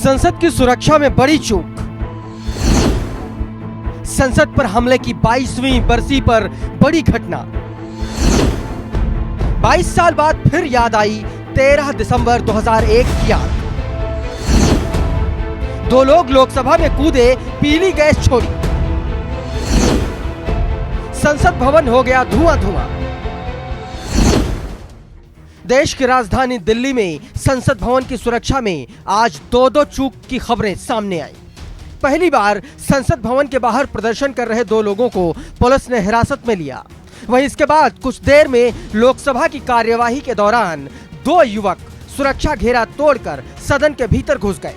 संसद की सुरक्षा में बड़ी चूक। संसद पर हमले की 22वीं बरसी पर बड़ी घटना। 22 साल बाद फिर याद आई 13 दिसंबर 2001 की याद। दो लोग लोकसभा में कूदे, पीली गैस छोड़ी, संसद भवन हो गया धुआं धुआं। देश की राजधानी दिल्ली में संसद भवन की सुरक्षा में आज दो चूक की खबरें सामने आई। पहली बार संसद भवन के बाहर प्रदर्शन कर रहे दो लोगों को पुलिस ने हिरासत में लिया। वहीं इसके बाद कुछ देर में लोकसभा की कार्यवाही के दौरान दो युवक सुरक्षा घेरा तोड़कर सदन के भीतर घुस गए।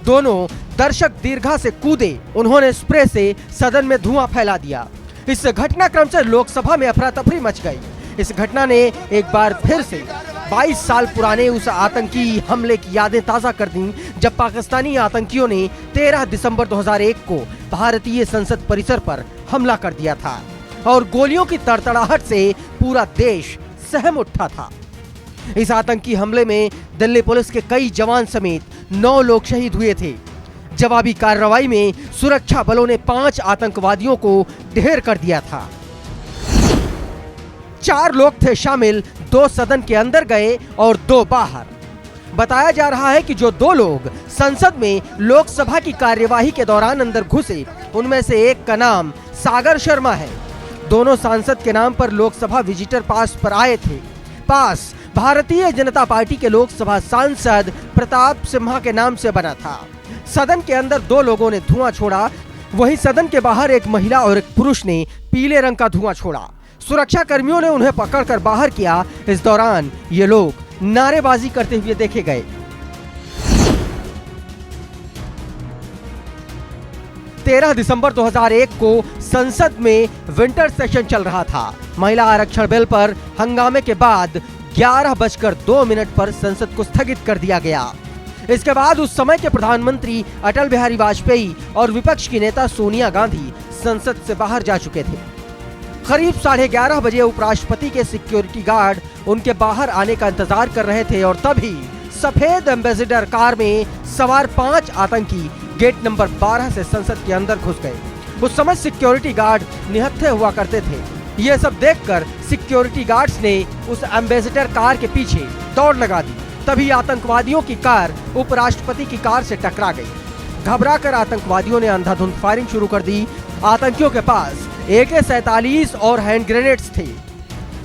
दोनों दर्शक दीर्घा से कूदे, उन्होंने स्प्रे से सदन में धुआं फैला दिया। इस घटनाक्रम से लोकसभा में अफरा तफरी मच गई। इस घटना ने एक बार फिर से 22 साल पुराने उस आतंकी हमले की यादें ताजा कर दी जब पाकिस्तानी आतंकियों ने 13 दिसंबर 2001 को भारतीय संसद परिसर पर हमला कर दिया था और गोलियों की तड़तड़ाहट से पूरा देश सहम उठा था। इस आतंकी हमले में दिल्ली पुलिस के कई जवान समेत 9 लोग शहीद हुए थे। जवाबी कार्रवाई में सुरक्षा बलों ने 5 आतंकवादियों को ढेर कर दिया था। 4 लोग थे शामिल, 2 सदन के अंदर गए और 2 बाहर। बताया जा रहा है कि जो 2 लोग संसद में लोकसभा की कार्यवाही के दौरान अंदर घुसे, उनमें से एक का नाम सागर शर्मा है। दोनों सांसद के नाम पर लोकसभा विजिटर पास पर आए थे। पास भारतीय जनता पार्टी के लोकसभा सांसद प्रताप सिम्हा के नाम से बना था। सदन के अंदर 2 लोगों ने धुआं छोड़ा, वहीं सदन के बाहर एक महिला और एक पुरुष ने पीले रंग का धुआं छोड़ा। सुरक्षा कर्मियों ने उन्हें पकड़कर बाहर किया। इस दौरान ये लोग नारेबाजी करते हुए देखे गए। 13 दिसंबर 2001 को संसद में विंटर सेशन चल रहा था। महिला आरक्षण बिल पर हंगामे के बाद 11:02 पर संसद को स्थगित कर दिया गया। इसके बाद उस समय के प्रधानमंत्री अटल बिहारी वाजपेयी और विपक्ष की नेता सोनिया गांधी संसद से बाहर जा चुके थे। करीब 11:30 बजे उपराष्ट्रपति के सिक्योरिटी गार्ड उनके बाहर आने का इंतजार कर रहे थे और तभी सफेद एम्बेसडर कार में सवार 5 आतंकी गेट नंबर 12 से संसद के अंदर घुस गए। उस समय सिक्योरिटी गार्ड निहत्थे हुआ करते थे। ये सब देखकर सिक्योरिटी गार्ड्स ने उस एम्बेसडर कार के पीछे दौड़ लगा दी। तभी आतंकवादियों की कार उपराष्ट्रपति की कार से टकरा गई। घबराकर आतंकवादियों ने अंधाधुंध फायरिंग शुरू कर दी। आतंकियों के पास AK-47 और हैंड ग्रेनेड्स थे,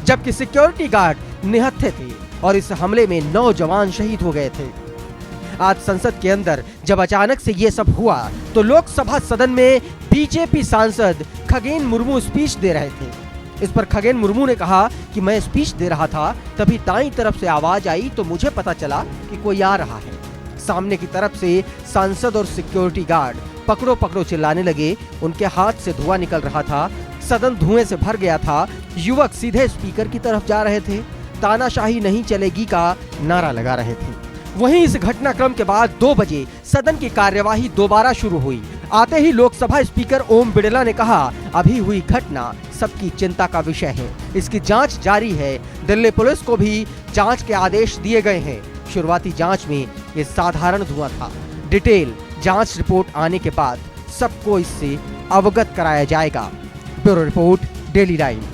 जबकि सिक्योरिटी गार्ड निहत्थे थे और इस हमले में 9 जवान शहीद हो गए थे। आज संसद के अंदर जब अचानक से ये सब हुआ तो लोकसभा सदन में बीजेपी सांसद खगेन मुर्मू स्पीच दे रहे थे। इस पर खगेन मुर्मू ने कहा कि मैं स्पीच दे रहा था, तभी दाईं तरफ से आवाज आई तो मुझे पता चला कि कोई आ रहा है। सामने की तरफ से सांसद और सिक्योरिटी गार्ड पकड़ो पकड़ो चिल्लाने लगे। उनके हाथ से धुआं निकल रहा था। सदन धुएं से भर गया था। युवक सीधे स्पीकर की तरफ जा रहे थे। तानाशाही नहीं चलेगी का नारा लगा रहे थे। वहीं इस घटनाक्रम के बाद 2 बजे सदन की कार्यवाही दोबारा शुरू हुई। आते ही लोकसभा स्पीकर ओम बिड़ला ने कहा, अभी हुई घटना सबकी चिंता का विषय है, इसकी जांच जारी है। दिल्ली पुलिस को भी जांच के आदेश दिए गए हैं। शुरुआती जांच में ये साधारण धुआं था। डिटेल जांच रिपोर्ट आने के बाद सबको इससे अवगत कराया जाएगा। Bureau report, daily live.